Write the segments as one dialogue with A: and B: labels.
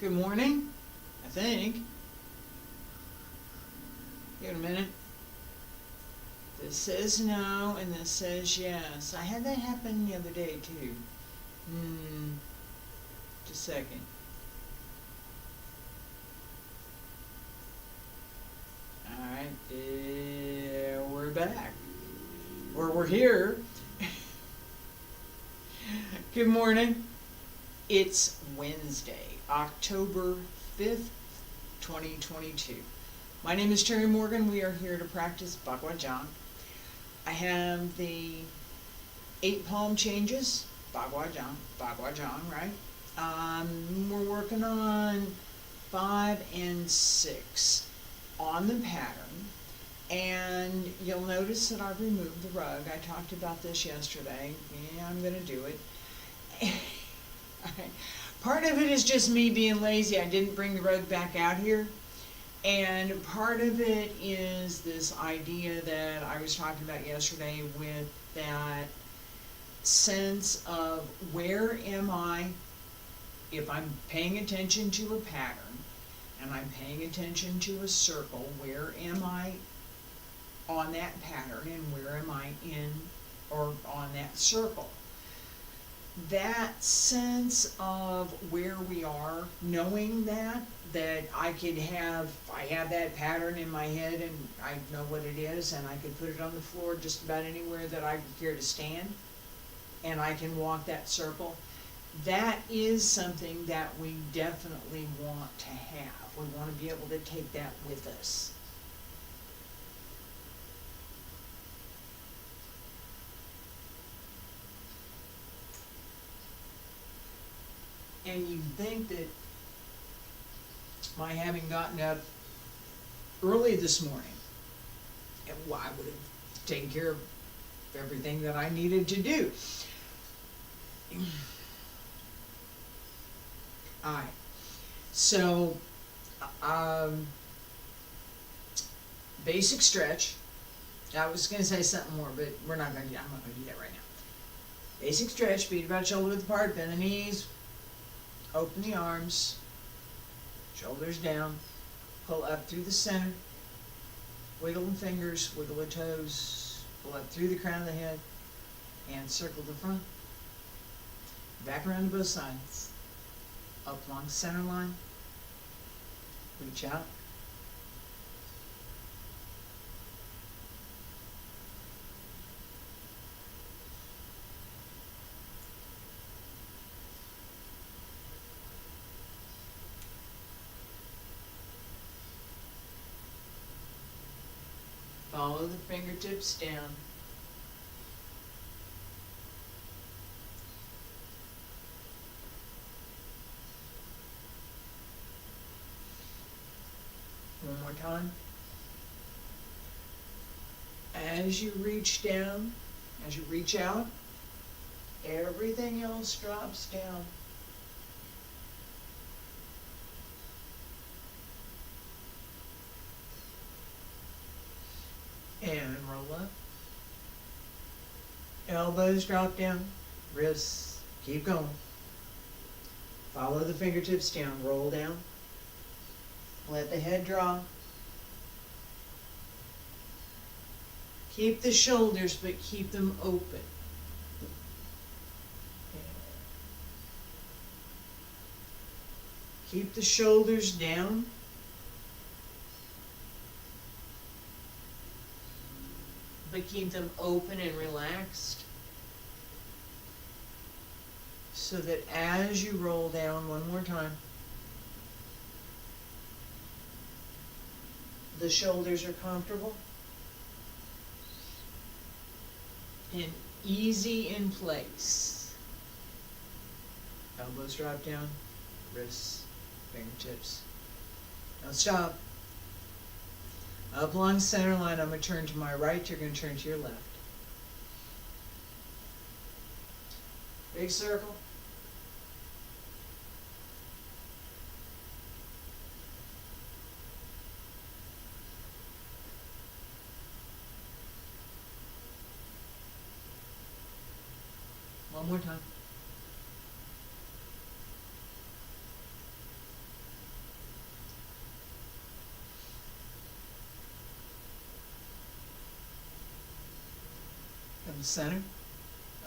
A: Good morning, I think. Give it a minute. This says no, and this says yes. I had that happen the other day, too. Just a second. Alright, we're back. Or we're here. Good morning. It's Wednesday, October 5th, 2022. My name is Terry Morgan. We are here to practice Baguazhang. I have the 8 palm changes, Baguazhang, right? We're working on 5 and 6 on the pattern. And you'll notice that I've removed the rug. I talked about this yesterday. Yeah, I'm going to do it. Part of it is just me being lazy. I didn't bring the rug back out here. And part of it is this idea that I was talking about yesterday with that sense of where am I, if I'm paying attention to a pattern and I'm paying attention to a circle, where am I on that pattern and where am I in or on that circle? That sense of where we are, knowing that I have that pattern in my head and I know what it is and I could put it on the floor just about anywhere that I care to stand and I can walk that circle. That is something that we definitely want to have. We want to be able to take that with us. And you think that my having gotten up early this morning, I would have taken care of everything that I needed to do. Alright, so basic stretch. I was going to say something more, but I'm not going to do that right now. Basic stretch, feet about shoulder width apart, bend the knees. Open the arms, shoulders down, pull up through the center, wiggle the fingers, wiggle the toes, pull up through the crown of the head, and circle the front. Back around to both sides, up along the center line, reach out. Follow the fingertips down. One more time. As you reach down, as you reach out, everything else drops down. And roll up. Elbows drop down. Wrists. Keep going. Follow the fingertips down. Roll down. Let the head drop. Keep the shoulders, but keep them open. Keep the shoulders down. But keep them open and relaxed so that as you roll down one more time, the shoulders are comfortable and easy in place. Elbows drop down, wrists, fingertips. Don't stop. Up along center line, I'm going to turn to my right, you're going to turn to your left. Big circle. One more time. Come to center.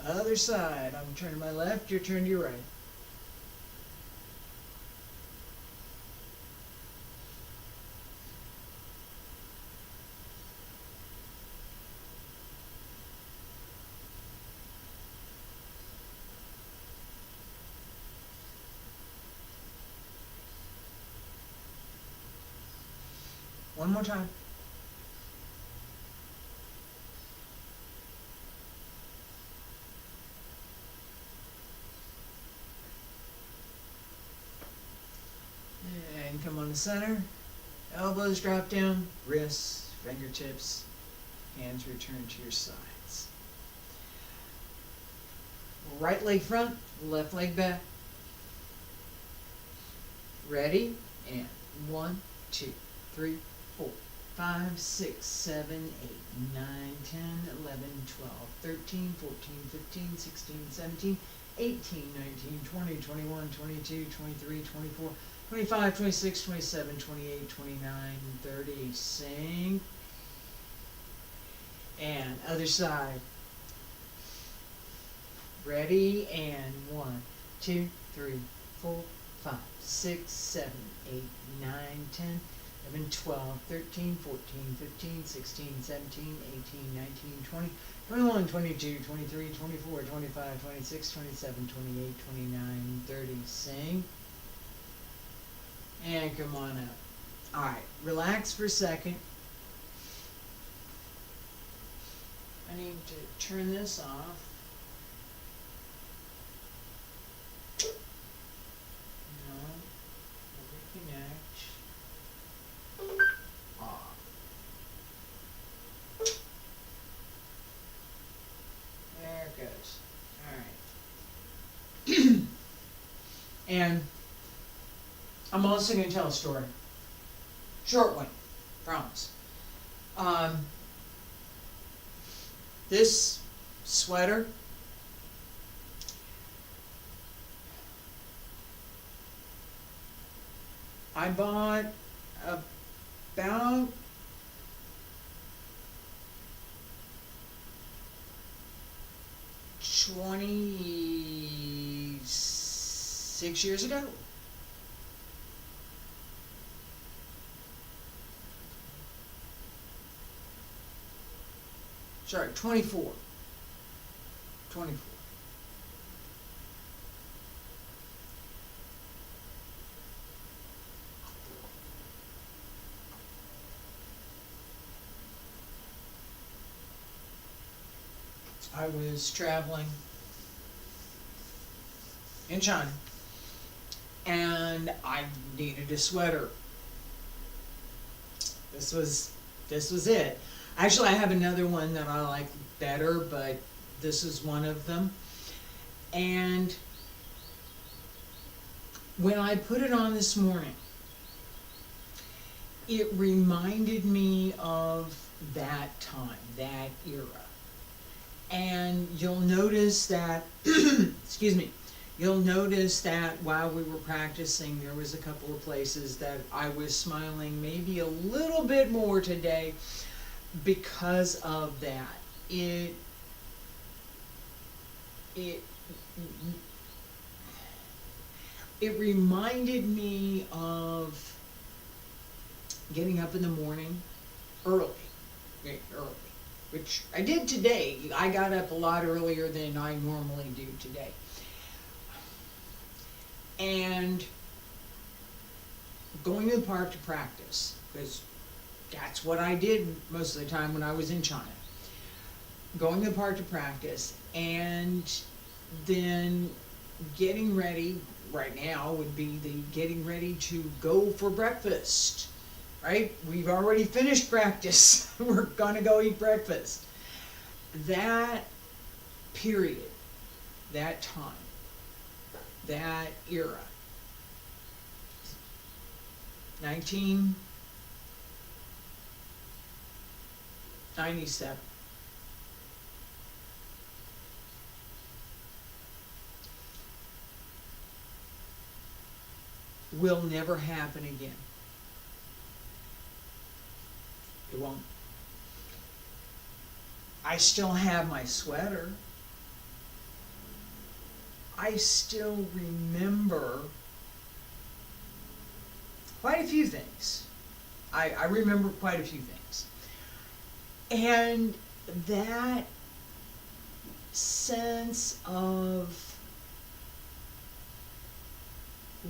A: Other side. I'm turning to my left, you're turning to your right. One more time. And come on to center. Elbows drop down, wrists, fingertips, hands return to your sides. Right leg front, left leg back. Ready? And 1, 2, 3, 4, 5, 6, 7, 8, 9, 10, 11, 12, 13, 14, 15, 16, 17, 18, 19, 20, 21, 22, 23, 24, 25, 26, 27, 28, 29, 30. Sink. And other side. Ready? And 1, 2, 3, 4, 5, 6, 7, 8, 9, 10, 11, 12, 13, 14, 15, 16, 17, 18, 19, 20, 21, 22, 23, 24, 25, 26, 27, 28, 29, 30. Sing. And come on up. Alright, relax for a second. I need to turn this off. Reconnect. Off. There it goes. Alright. And I'm also going to tell a story. Short one. Promise. This sweater I bought about 26 years ago. Sorry, 24. 24. I was traveling in China and I needed a sweater. This was it. Actually, I have another one that I like better, but this is one of them. And when I put it on this morning, it reminded me of that time, that era. And you'll notice that, excuse me, you'll notice that while we were practicing, there was a couple of places that I was smiling maybe a little bit more today because of that. It reminded me of getting up in the morning early, which I did today. I got up a lot earlier than I normally do today. And going to the park to practice, because that's what I did most of the time when I was in China. Going to the park to practice, and then getting ready, right now would be the getting ready to go for breakfast, right? We've already finished practice. We're gonna go eat breakfast. That period, that time, that era, 1997. Will never happen again. It won't. I still have my sweater. I still remember quite a few things. I remember quite a few things. And that sense of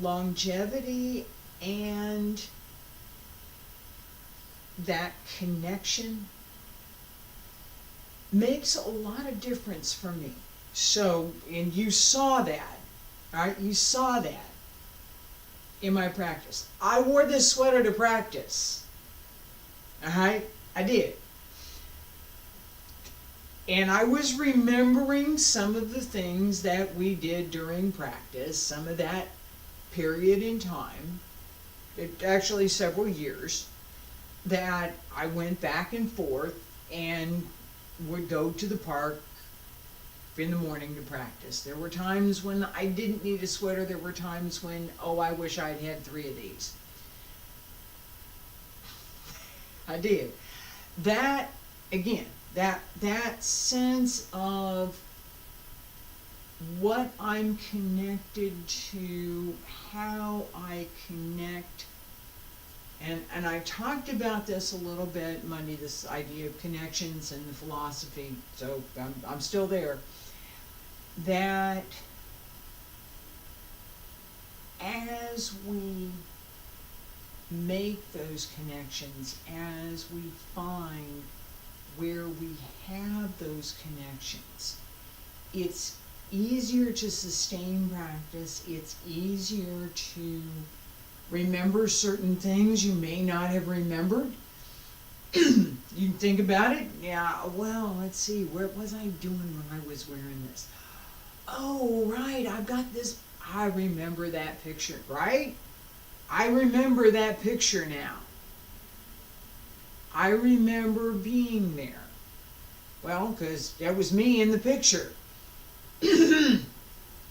A: longevity and that connection makes a lot of difference for me. So, and you saw that, right? You saw that in my practice. I wore this sweater to practice. Alright? I did. And I was remembering some of the things that we did during practice, some of that period in time, actually several years, that I went back and forth and would go to the park in the morning to practice. There were times when I didn't need a sweater. There were times when, oh, I wish I'd had 3 of these. I did. That, again, that sense of what I'm connected to, how I connect, and I talked about this a little bit Monday, this idea of connections and the philosophy, so I'm still there, that as we make those connections, as we find where we have those connections, it's easier to sustain practice, it's easier to remember certain things you may not have remembered. You can think about it. Yeah, well, let's see, what was I doing when I was wearing this? Oh, right, I've got this. I remember that picture, right? I remember that picture now. I remember being there. Well, because that was me in the picture.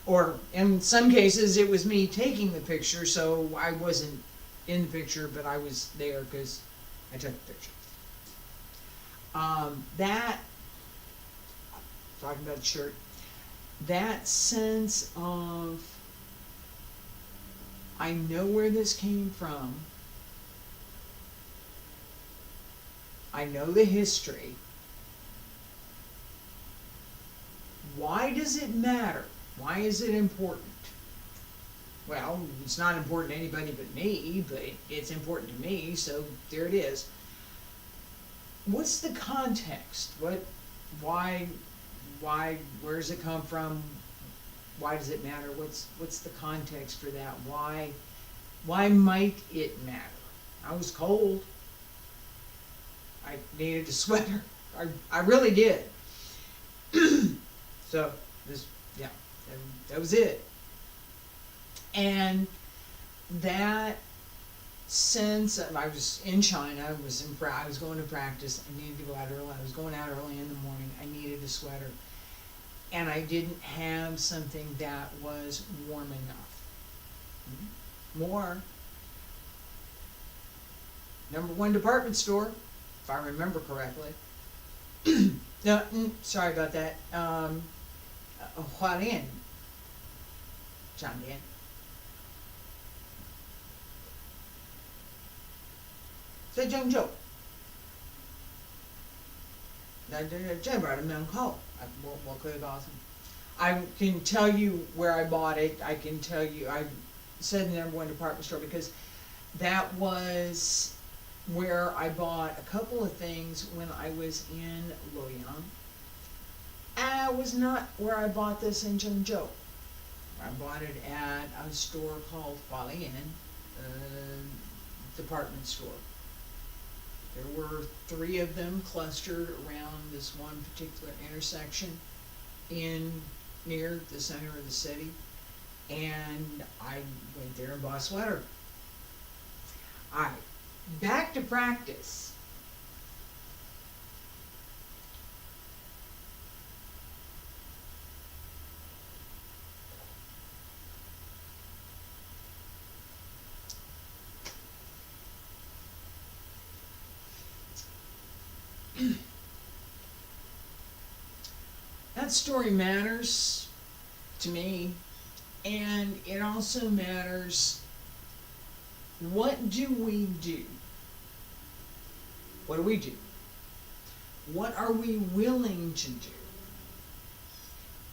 A: Or in some cases it was me taking the picture, so I wasn't in the picture, but I was there because I took the picture. That, talking about the shirt, that sense of, I know where this came from, I know the history. Why does it matter? Why is it important? Well, it's not important to anybody but me, but it's important to me, so there it is. What's the context? Why, where does it come from? Why does it matter? What's the context for that? Why might it matter? I was cold. I needed a sweater. I really did. So, yeah, that was it. And that sense of, I was in China, I was going to practice, I needed to go out early, I was going out early in the morning, I needed a sweater. And I didn't have something that was warm enough. More. #1 department store, if I remember correctly. No, sorry about that. Hualien. Changdian. Zhejiangzhou. 这边的门口，我可以告诉你。I can tell you where I bought it. I can tell you, I said the #1 department store because that was where I bought a couple of things when I was in Luoyang. And it was not where I bought this in Zhengzhou. I bought it at a store called Hualien department store. There were 3 of them clustered around this one particular intersection near the center of the city, and I went there and bought a sweater. Alright, back to practice. that story matters to me, and it also matters, what do we do? What do we do? What are we willing to do?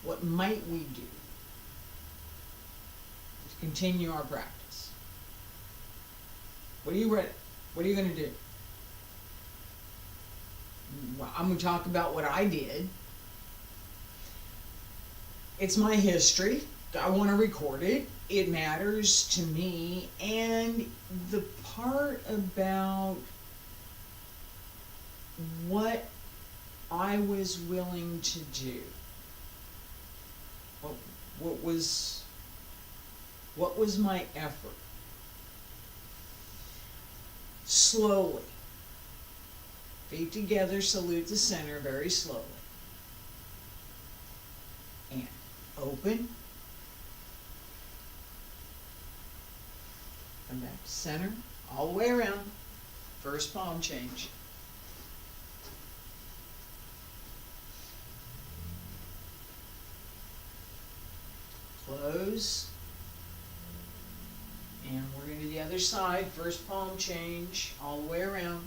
A: What might we do to continue our practice? What are you ready? What are you going to do? Well, I'm going to talk about what I did. It's my history. I want to record it. It matters to me. And the part about what I was willing to do. What was my effort? Slowly. Feet together, salute the center very slowly. And open. Come back to center, all the way around. First palm change. Close. And we're going to the other side. First palm change, all the way around.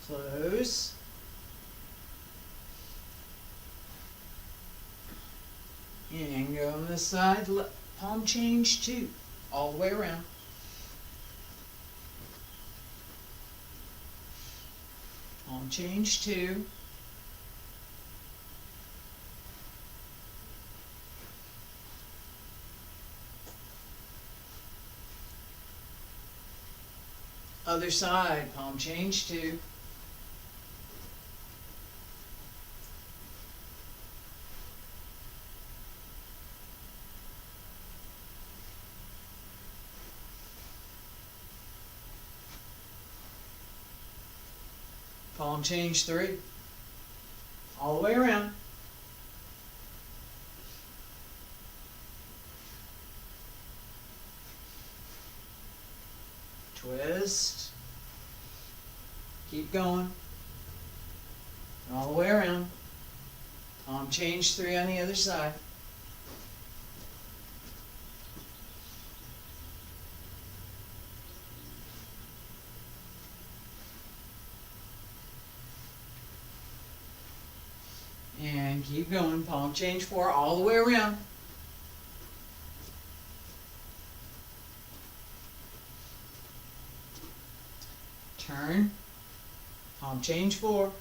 A: Close. And go on this side, palm change 2, all the way around. Palm change 2. Other side, palm change 2. Palm change 3, all the way around. Twist. Keep going. All the way around. Palm change 3 on the other side. And keep going. Palm change 4 all the way around. Turn. Palm change 4.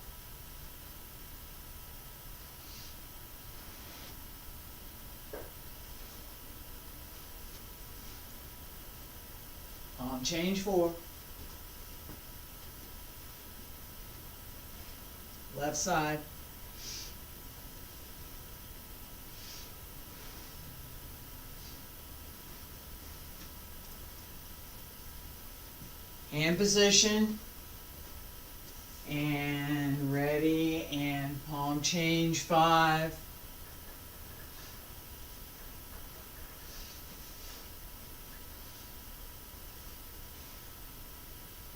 A: Palm change 4. Left side. Hand position, and ready, and palm change 5.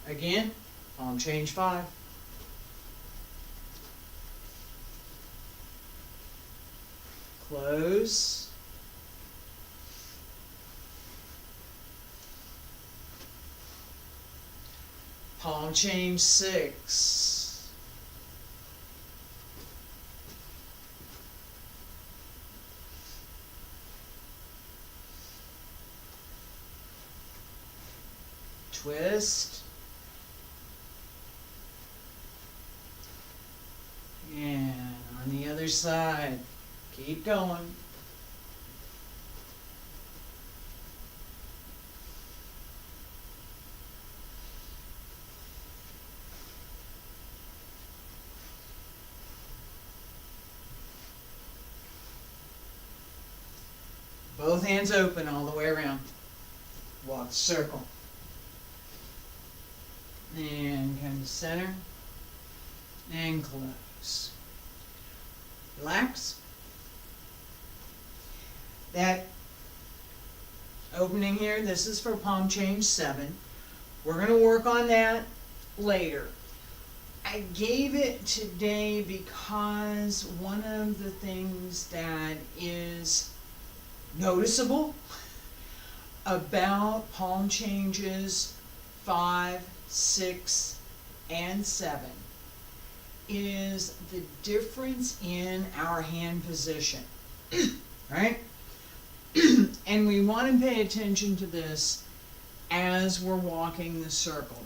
A: Again, palm change 5. Close. Palm change 6. Twist. And on the other side, keep going. Both hands open all the way around. Walk the circle. And come to center. And close. Relax. That opening here, this is for palm change 7. We're going to work on that later. I gave it today because one of the things that is noticeable about palm changes 5, 6, and 7 is the difference in our hand position, right? And we want to pay attention to this as we're walking the circle.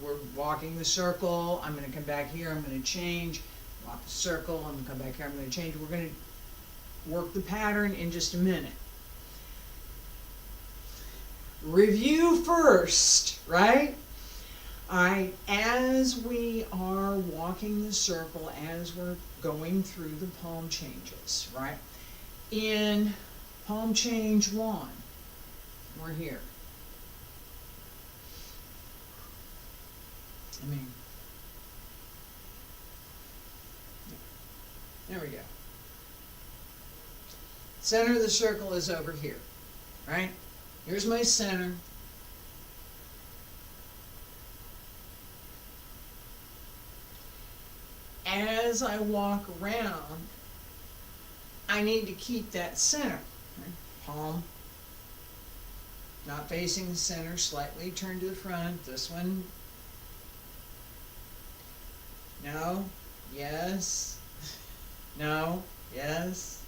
A: We're walking the circle. I'm going to come back here. I'm going to change. Walk the circle. I'm going to come back here. I'm going to change. We're going to work the pattern in just a minute. Review first, right? As we are walking the circle, as we're going through the palm changes, right? In palm change 1, we're here. There we go. Center of the circle is over here, right? Here's my center. As I walk around, I need to keep that center. Right? Palm not facing the center, slightly turned to the front. This one, no, yes, no, yes.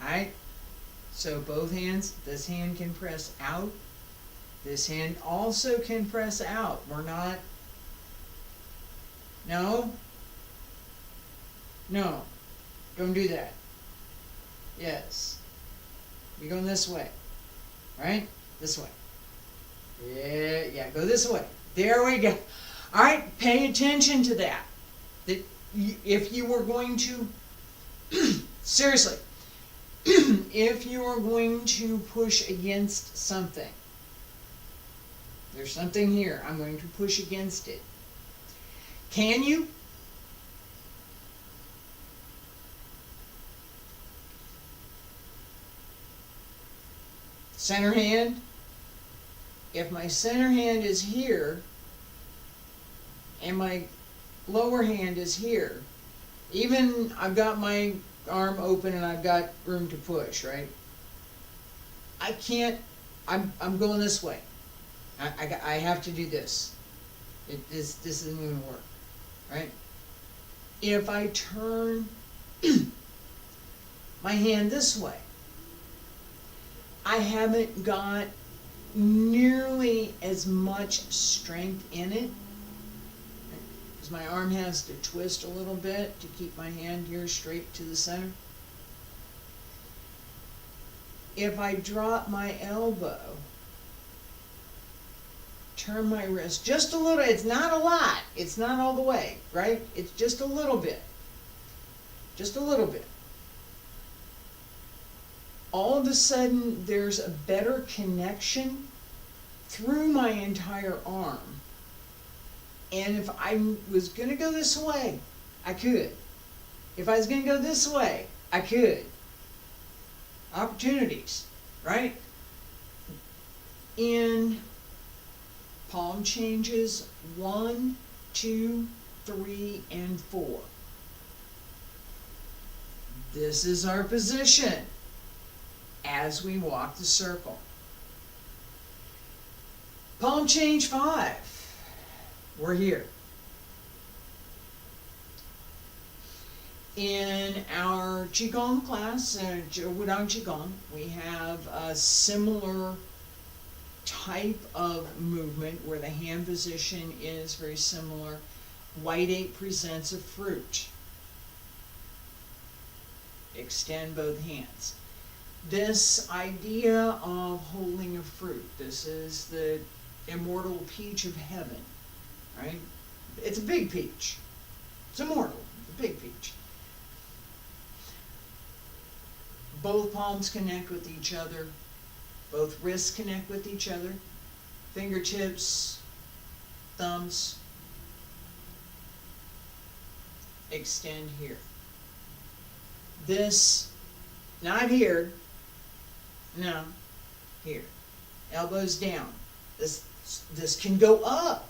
A: All right, so both hands, this hand can press out. This hand also can press out. We're not, no, no, don't do that. Yes, you're going this way, right? This way. Yeah, go this way. There we go. All right, pay attention to that. If you were going to, seriously, if you are going to push against something, there's something here, I'm going to push against it. Can you? Center hand. If my center hand is here and my lower hand is here, even I've got my arm open and I've got room to push, right? I can't, I'm going this way. I have to do this. This isn't going to work, right? If I turn my hand this way, I haven't got nearly as much strength in it, because my arm has to twist a little bit to keep my hand here straight to the center. If I drop my elbow, turn my wrist just a little, it's not a lot, it's not all the way, right? It's just a little bit, just a little bit. All of a sudden, there's a better connection through my entire arm. And if I was going to go this way, I could. If I was going to go this way, I could. Opportunities, right? In palm changes 1, 2, 3, and 4. This is our position as we walk the circle. Palm change 5. We're here. In our Qigong class, Wudang Qigong, we have a similar type of movement where the hand position is very similar. White 8 presents a fruit. Extend both hands. This idea of holding a fruit, this is the immortal peach of heaven, right? It's a big peach. It's immortal, a big peach. Both palms connect with each other. Both wrists connect with each other. Fingertips, thumbs. Extend here. This, not here. No, here. Elbows down. This This can go up.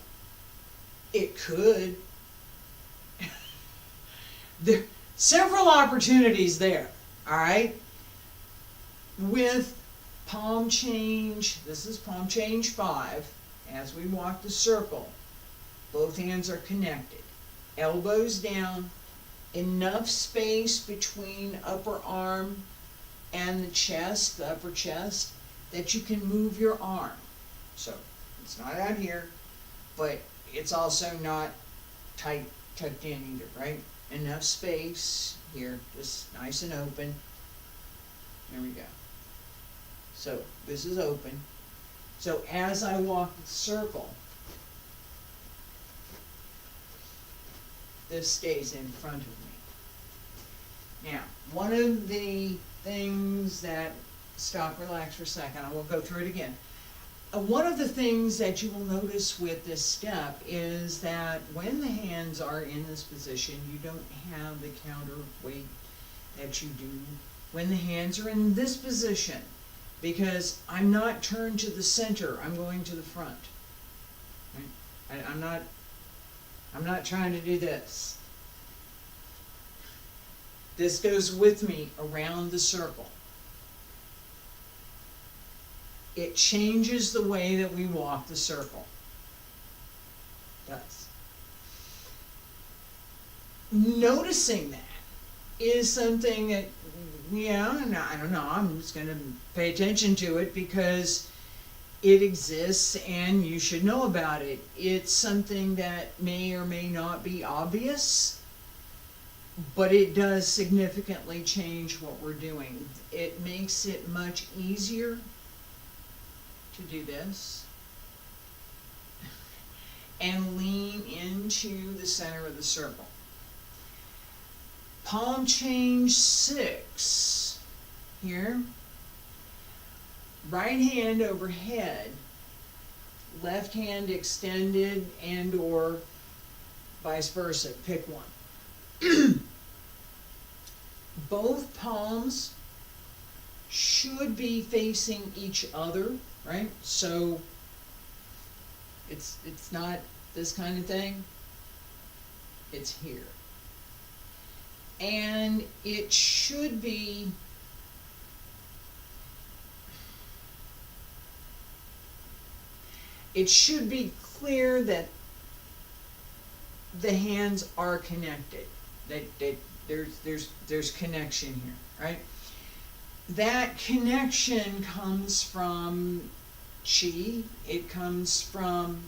A: It could. There are several opportunities there, all right? With palm change, this is palm change 5, as we walk the circle, both hands are connected. Elbows down, enough space between upper arm and the chest, the upper chest, that you can move your arm. So it's not out here, but it's also not tight, tucked in either, right? Enough space here, just nice and open. There we go. So this is open. So as I walk the circle, this stays in front of me. Now, one of the things that, stop, relax for a second, I won't go through it again. One of the things that you will notice with this step is that when the hands are in this position, you don't have the counterweight that you do when the hands are in this position, because I'm not turned to the center, I'm going to the front. Right? I'm not trying to do this. This goes with me around the circle. It changes the way that we walk the circle. It does. Noticing that is something that, yeah, I don't know, I'm just going to pay attention to it because it exists and you should know about it. It's something that may or may not be obvious, but it does significantly change what we're doing. It makes it much easier to do this and lean into the center of the circle. Palm change 6 here. Right hand overhead, left hand extended and or vice versa, pick one. Both palms should be facing each other, right? So it's not this kind of thing, it's here. And it should be clear that the hands are connected, that there's connection here, right? That connection comes from Qi. It comes from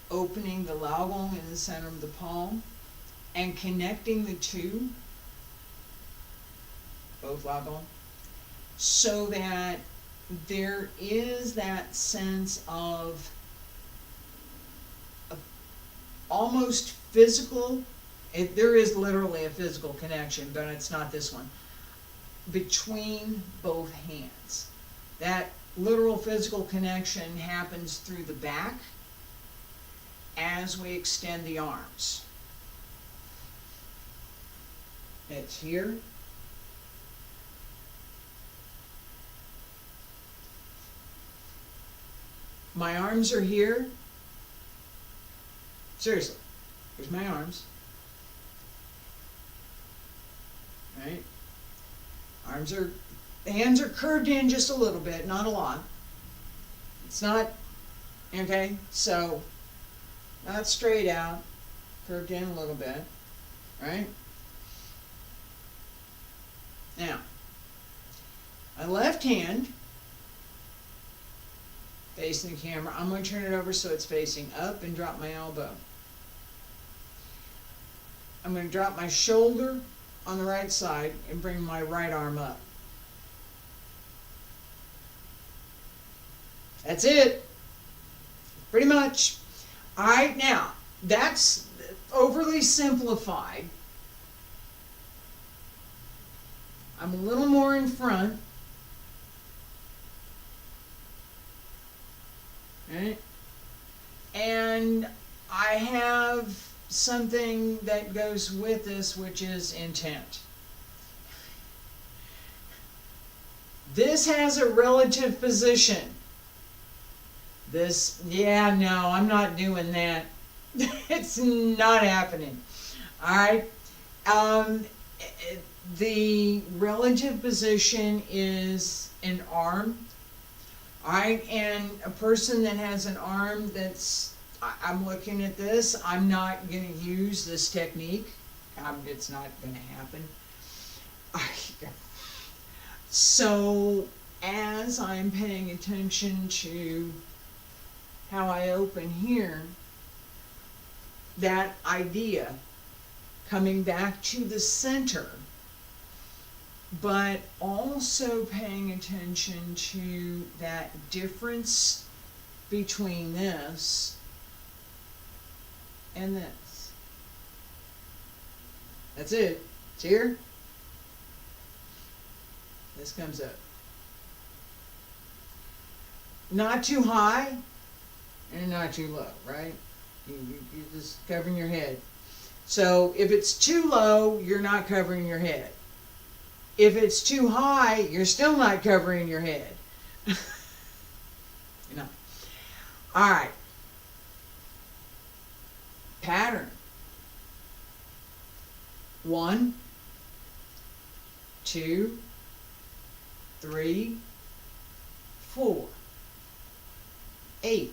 A: opening the Laogong in the center of the palm and connecting the two, both Laogong, so that there is that sense of almost physical, there is literally a physical connection, but it's not this one, between both hands. That literal physical connection happens through the back as we extend the arms. It's here. My arms are here. Seriously, here's my arms. Right? Hands are curved in just a little bit, not a lot. It's not, okay, so not straight out, curved in a little bit, right? Now, my left hand facing the camera, I'm going to turn it over so it's facing up and drop my elbow. I'm going to drop my shoulder on the right side and bring my right arm up. That's it. Pretty much. Alright, now, that's overly simplified. I'm a little more in front. Right? And I have something that goes with this, which is intent. This has a relative position. Yeah, no, I'm not doing that. It's not happening. All right. Um, the relative position is an arm. All right, and a person that has an arm I'm looking at this, I'm not going to use this technique. It's not going to happen. So, as I'm paying attention to how I open here, that idea coming back to the center, but also paying attention to that difference between this and this. That's it. It's here. This comes up. Not too high and not too low, right? You're just covering your head. So if it's too low, you're not covering your head. If it's too high, you're still not covering your head. You know. All right. Pattern. 1, 2, 3, 4, 8,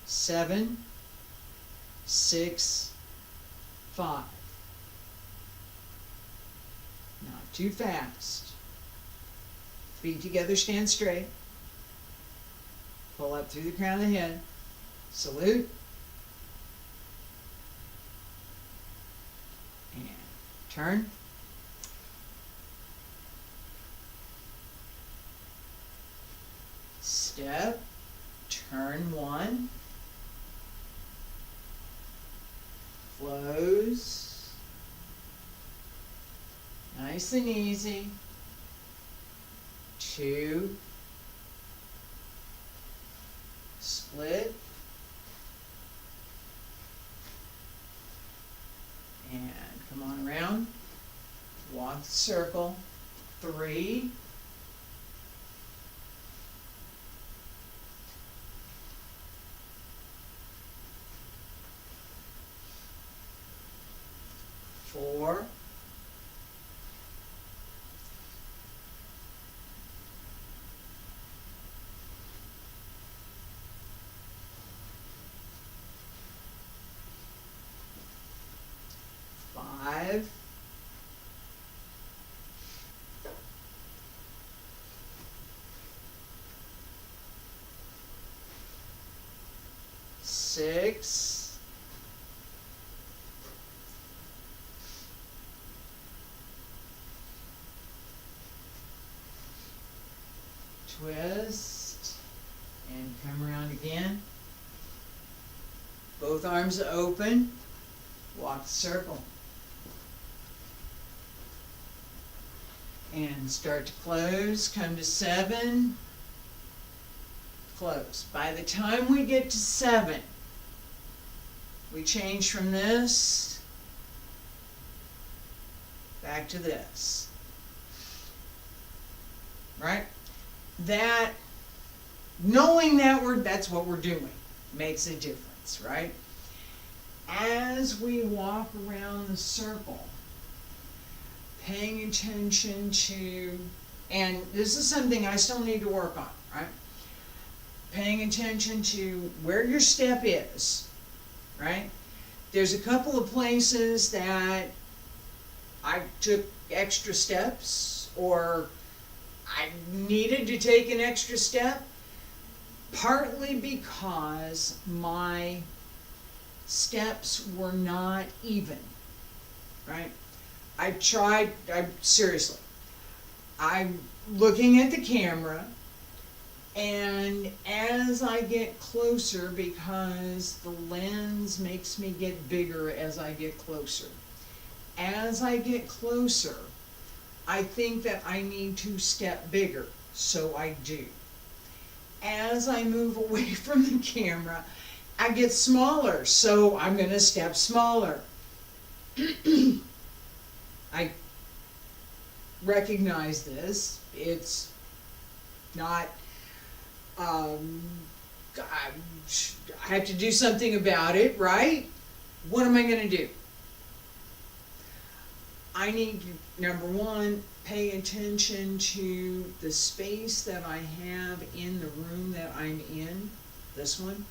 A: 7, 6, 5. Not too fast. Feet together, stand straight. Pull up through the crown of the head. Salute. And turn. Step. Turn 1. Close. Nice and easy. 2. Split. And come on around. Walk the circle. 3. 4. 5. 6. 'Twist and come around again. Both arms open. Walk the circle. And start to close. Come to 7. Close. By the time we get to 7, we change from this back to this. Right? That, knowing that that's what we're doing makes a difference, right? As we walk around the circle, paying attention to, and this is something I still need to work on, right? Paying attention to where your step is, right? There's a couple of places that I took extra steps, or I needed to take an extra step, partly because my steps were not even, right? Seriously, I'm looking at the camera, and as I get closer, because the lens makes me get bigger as I get closer, as I get closer, I think that I need to step bigger, so I do. As I move away from the camera, I get smaller, so I'm going to step smaller. I recognize this. It's not I have to do something about it, right? What am I going to do? I need to, number one, pay attention to the space that I have in the room that I'm in, this one.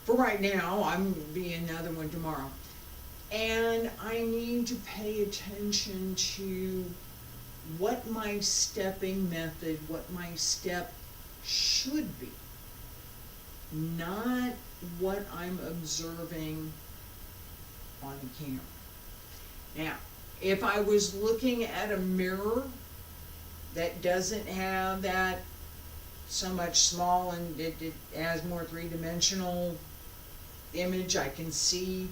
A: For right now, I'm going to be in another one tomorrow. And I need to pay attention to what my stepping method, what my step should be. Not what I'm observing on the camera. Now, if I was looking at a mirror that doesn't have that so much small and it has more three-dimensional image, I can see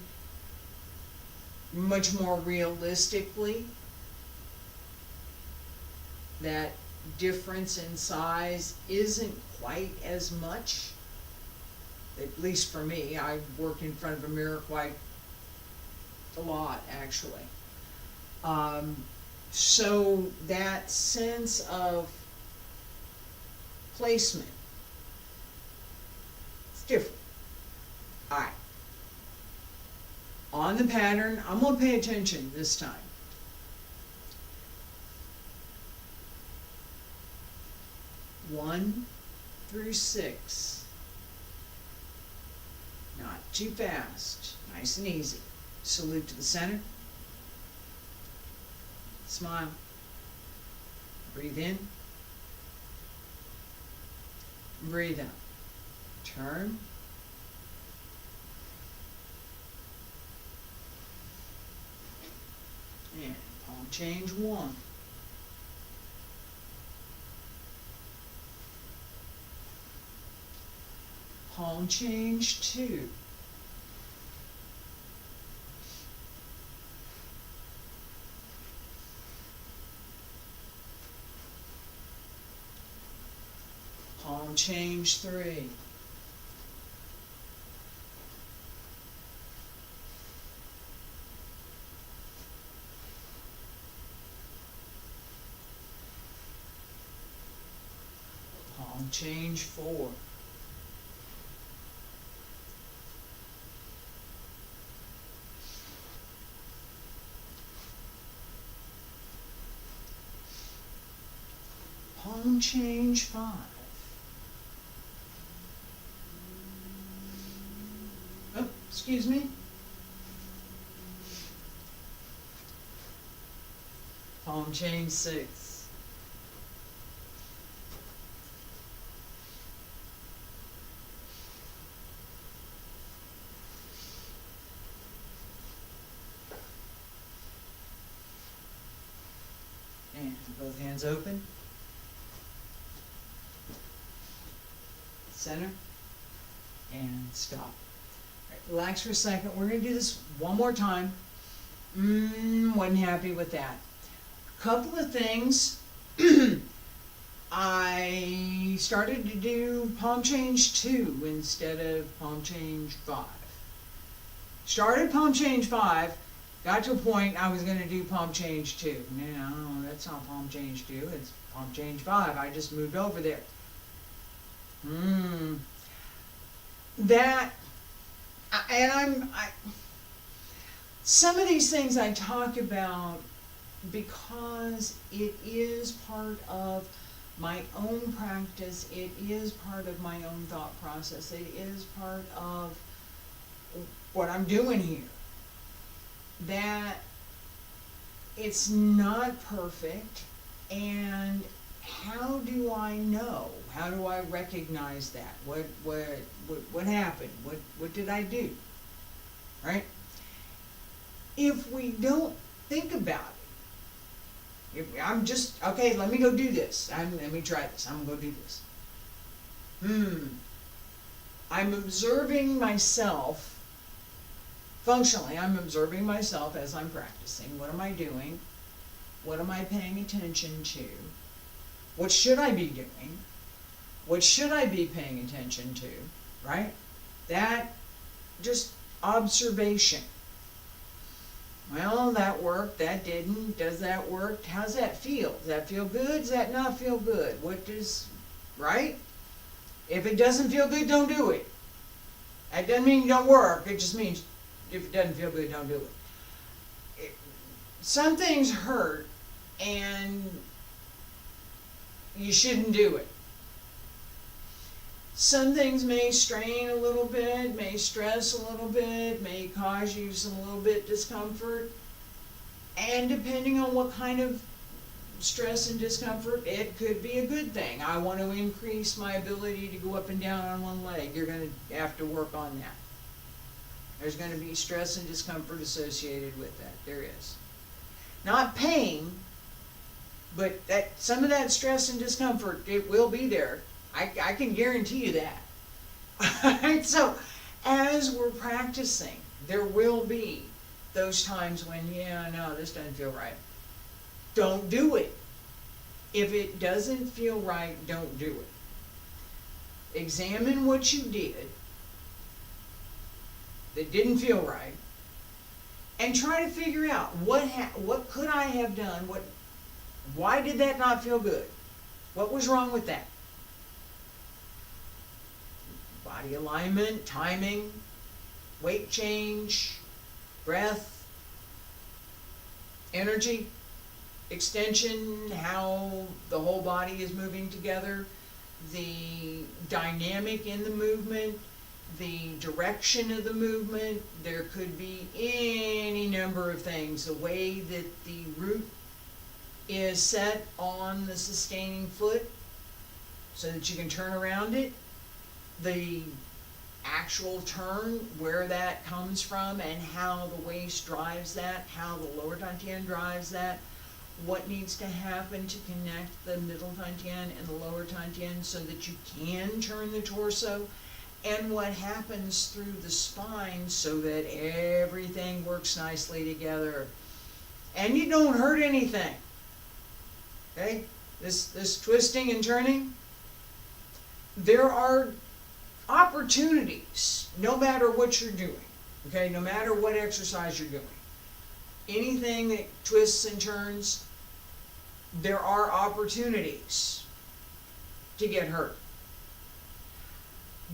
A: much more realistically that difference in size isn't quite as much. At least for me, I work in front of a mirror quite a lot, actually. So that sense of placement, it's different. All right. On the pattern, I'm going to pay attention this time. One through 6. Not too fast, nice and easy. Salute to the center. Smile. Breathe in. Breathe out. Turn. And palm change 1. Palm change 2. Palm change 3. Palm change 4. Palm change 5. Oh, excuse me. Palm change 6. And both hands open. Center. And stop. All right, relax for a second. We're going to do this one more time. Wasn't happy with that. Couple of things. I started to do palm change 2 instead of palm change 5. Started palm change 5, got to a point I was going to do palm change 2. No, that's not palm change 2, it's palm change 5. I just moved over there. That, and some of these things I talk about because it is part of my own practice, it is part of my own thought process, it is part of what I'm doing here. That it's not perfect, and how do I know? How do I recognize that? What happened? What did I do? Right? If we don't think about it, if I'm just, okay, let me go do this. Let me try this. I'm going to go do this. I'm observing myself, functionally, I'm observing myself as I'm practicing. What am I doing? What am I paying attention to? What should I be doing? What should I be paying attention to? Right? That, just observation. Well, that worked, that didn't, does that work? How's that feel? Does that feel good? Does that not feel good? What does, right? If it doesn't feel good, don't do it. That doesn't mean don't work. It just means if it doesn't feel good, don't do it. Some things hurt, and you shouldn't do it. Some things may strain a little bit, may stress a little bit, may cause you some little bit discomfort. And depending on what kind of stress and discomfort, it could be a good thing. I want to increase my ability to go up and down on one leg. You're going to have to work on that. There's going to be stress and discomfort associated with that. There is. Not pain, but some of that stress and discomfort, it will be there. I can guarantee you that. So, as we're practicing, there will be those times when, yeah, no, this doesn't feel right. Don't do it. If it doesn't feel right, don't do it. Examine what you did that didn't feel right, and try to figure out what could I have done? Why did that not feel good? What was wrong with that? Body alignment, timing, weight change, breath, energy, extension, how the whole body is moving together, the dynamic in the movement, the direction of the movement. There could be any number of things. The way that the root is set on the sustaining foot so that you can turn around it, the actual turn, where that comes from, and how the waist drives that, how the lower dantian drives that, what needs to happen to connect the middle dantian and the lower dantian so that you can turn the torso, and what happens through the spine so that everything works nicely together and you don't hurt anything. Okay? This twisting and turning, there are opportunities, no matter what you're doing, okay, no matter what exercise you're doing. Anything that twists and turns, there are opportunities to get hurt.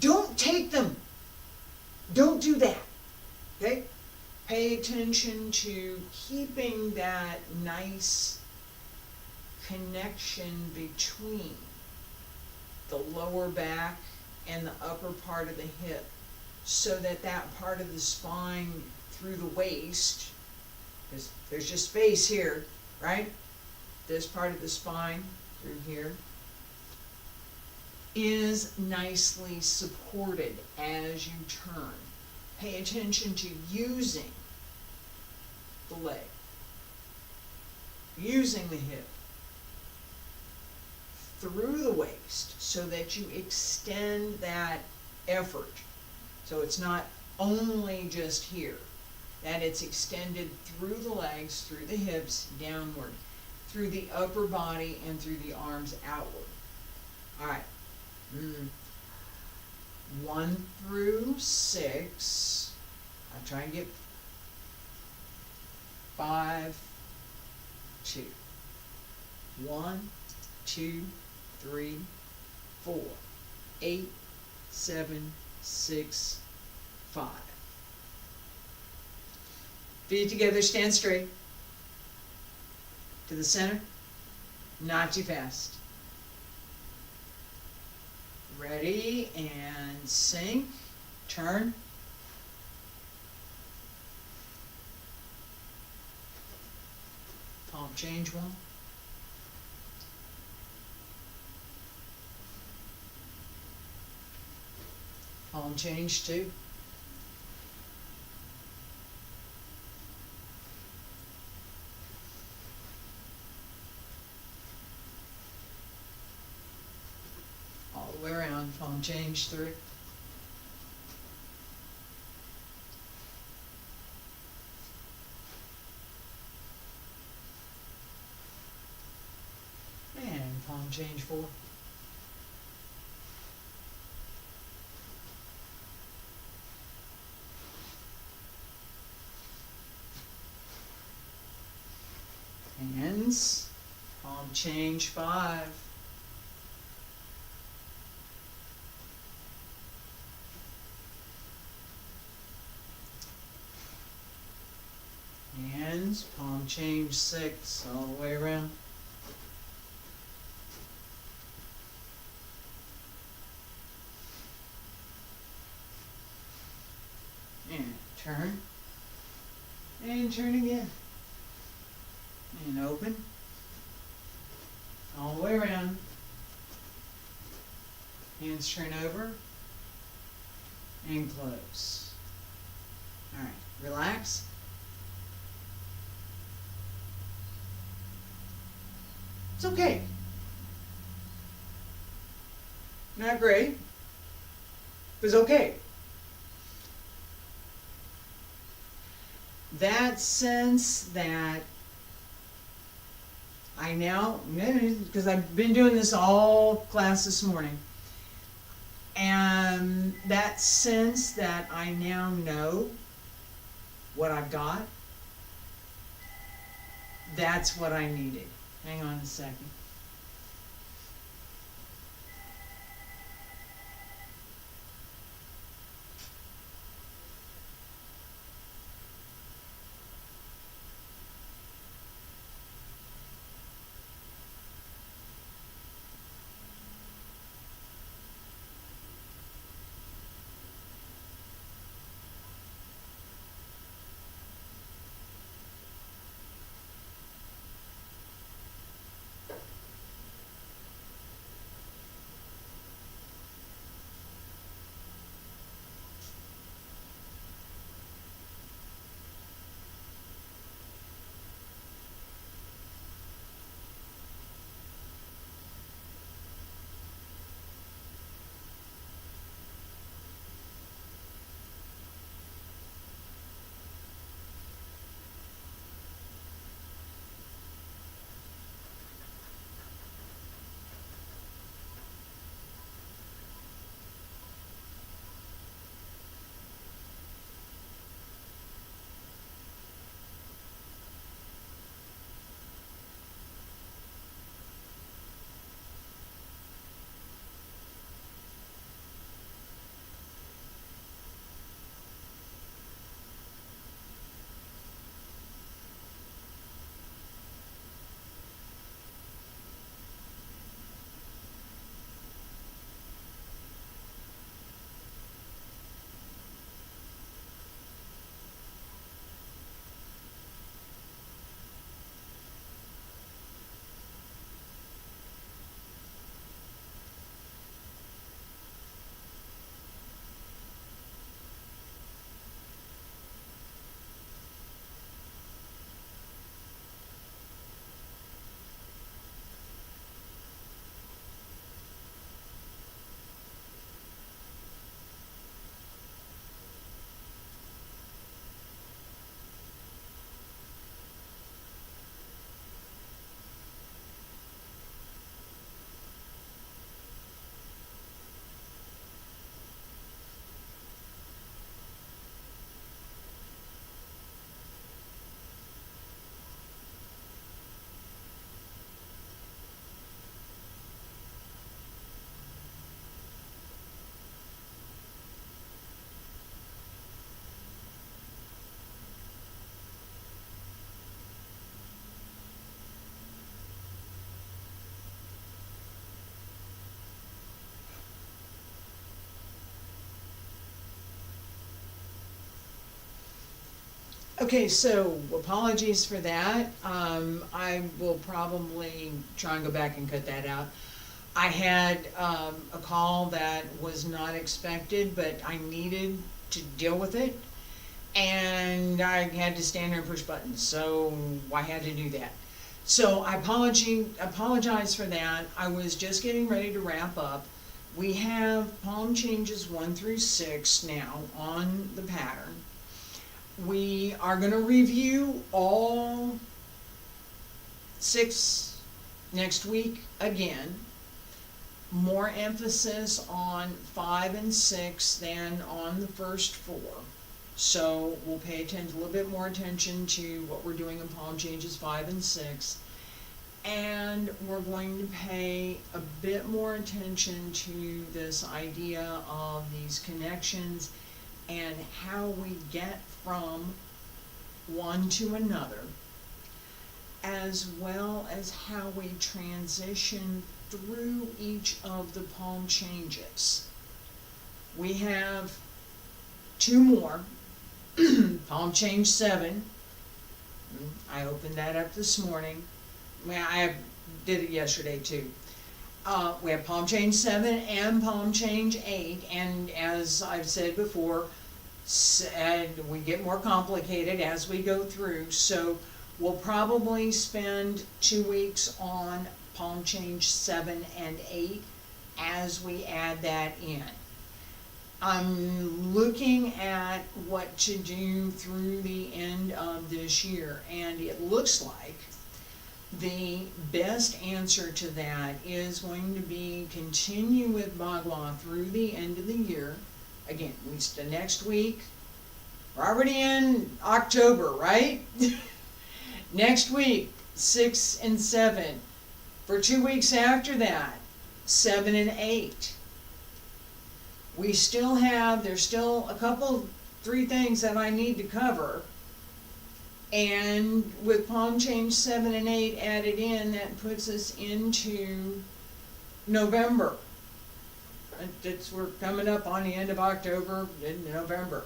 A: Don't take them. Don't do that, okay? Pay attention to keeping that nice connection between the lower back and the upper part of the hip, so that that part of the spine through the waist, because there's just space here, right? This part of the spine through here is nicely supported as you turn. Pay attention to using the leg, using the hip through the waist so that you extend that effort. So it's not only just here, that it's extended through the legs, through the hips, downward, through the upper body, and through the arms outward. All right. 1 through 6. I'll try and get 5, 2. 1, 2, 3, 4, 8, 7, 6, 5. Feet together, stand straight. To the center, not too fast. Ready, and sink, turn. Palm change 1. Palm change 2. All the way around, palm change 3. And palm change 4. Hands, palm change 5. buttons, palm change 6 all the way around. And turn. And turn again. And open. All the way around. Hands turn over. And close. Alright, relax. It's okay. Not great. But it's okay. That sense that I now, because I've been doing this all class this morning, and that sense that I now know what I've got, that's what I needed. Hang on a second. Okay, so apologies for that. I will probably try and go back and cut that out. I had a call that was not expected, but I needed to deal with it, and I had to stand there and push buttons, so I had to do that. So I apologize for that. I was just getting ready to wrap up. We have palm changes 1 through 6 now on the pattern. We are going to review all 6 next week again. More emphasis on 5 and 6 than on the first 4. So we'll pay attention, a little bit more attention to what we're doing in palm changes 5 and 6. And we're going to pay a bit more attention to this idea of these connections and how we get from one to another as well as how we transition through each of the palm changes. We have 2 more. Palm change 7. I opened that up this morning. Well, I did it yesterday too. We have palm change 7 and palm change 8, and as I've said before, and we get more complicated as we go through, so we'll probably spend 2 weeks on palm change 7 and 8 as we add that in. I'm looking at what to do through the end of this year, and it looks like the best answer to that is going to be continue with Bagua through the end of the year. Again, the next week, we're already in October, right? Next week, 6 and 7. For 2 weeks after that, 7 and 8. There's still a couple, 3 things that I need to cover. And with palm change 7 and 8 added in, that puts us into November. We're coming up on the end of October in November.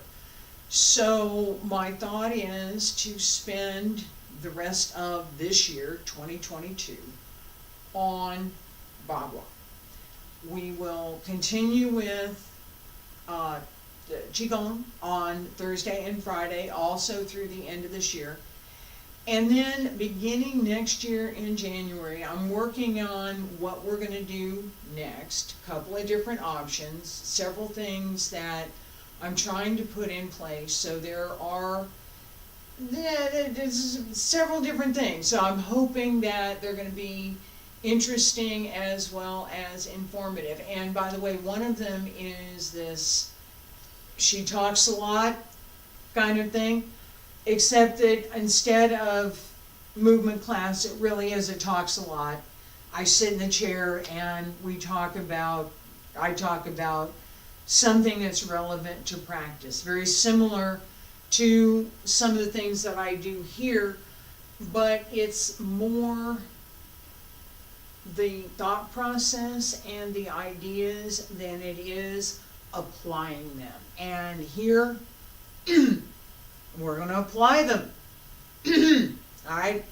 A: So my thought is to spend the rest of this year, 2022, on Bagua. We will continue with Qigong on Thursday and Friday, also through the end of this year. And then beginning next year in January, I'm working on what we're going to do next. A couple of different options, several things that I'm trying to put in place. So there's several different things. So I'm hoping that they're going to be interesting as well as informative. And by the way, one of them is this she talks a lot kind of thing, except that instead of movement class, it really is a talks a lot. I sit in the chair and I talk about something that's relevant to practice, very similar to some of the things that I do here, but it's more the thought process and the ideas than it is applying them. And here, we're going to apply them. Alright?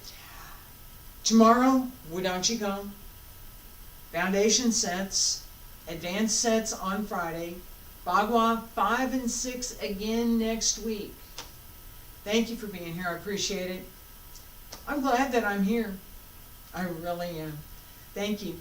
A: Tomorrow, Wudang Qigong, foundation sets, advanced sets on Friday, Bagua 5 and 6 again next week. Thank you for being here. I appreciate it. I'm glad that I'm here. I really am. Thank you.